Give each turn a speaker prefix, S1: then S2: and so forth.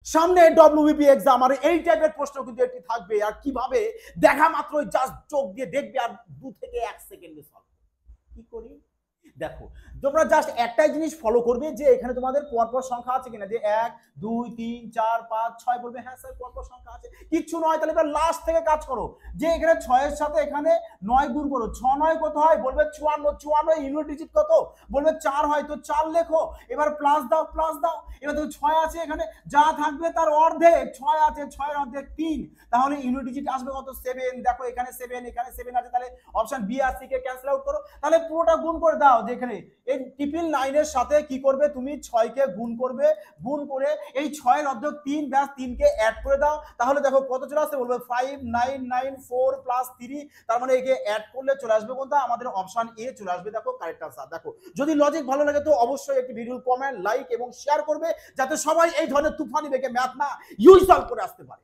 S1: সামনে WBP exam আর এই টাইপের প্রশ্ন কিন্তু একটি থাকবে। আর কিভাবে দেখা মাত্রই জাস্ট চোখ দিয়ে দেখবে আর 2 থেকে 1 সেকেন্ডে সলভ কি করি। দেখো তোমরা জাস্ট একটাই জিনিস ফলো করবে যে এখানে তোমাদের পরপর সংখ্যা আছে কিনা, যে 1 2 3 4 5 6 বলবে হ্যাঁ স্যার পরপর সংখ্যা আছে, কিচ্ছু নয় তাহলে এবার লাস্ট থেকে কাজ করো, যে এখানে 6 এর সাথে এখানে 9 গুণ করো, 6 9 কত হয় বলবে 54, 54 ইউনিট ডিজিট কত বলবে 4 হয়, তো 4 লেখো, এবার প্লাস দাও প্লাস দাও, এবার দেখো 6 আছে এখানে যা থাকবে তার অর্ধেক, 6 আছে 6 এর অর্ধেক 3, তাহলে ইউনিট ডিজিট আসবে কত 7, দেখো এখানে 7 এখানে 7 আছে, তাহলে অপশন বি আর সি কে ক্যান্সেল আউট করো, তাহলে পুরোটা গুণ করে দাও, যেখানে এই ট্রিপল 9 এর সাথে কি করবে তুমি 6 কে গুণ করবে, গুণ করে এই 6 এর অর্ধেক 3 ব্যাস 3 কে অ্যাড করে দাও, তাহলে দেখো কত চলে আসছে বলবে 5994 প্লাস 3, তার মানে একে অ্যাড করলে চলে আসবে কোনটা আমাদের অপশন এ চলে আসবে। দেখো কারেক্ট আনসার। দেখো যদি লজিক ভালো লাগে তো অবশ্যই একটি ভিডিও কমেন্ট লাইক এবং শেয়ার করবে যাতে সবাই এই ধরনের তুফানি বেগে ম্যাথ না ইউজ সলভ করে আসতে পারে।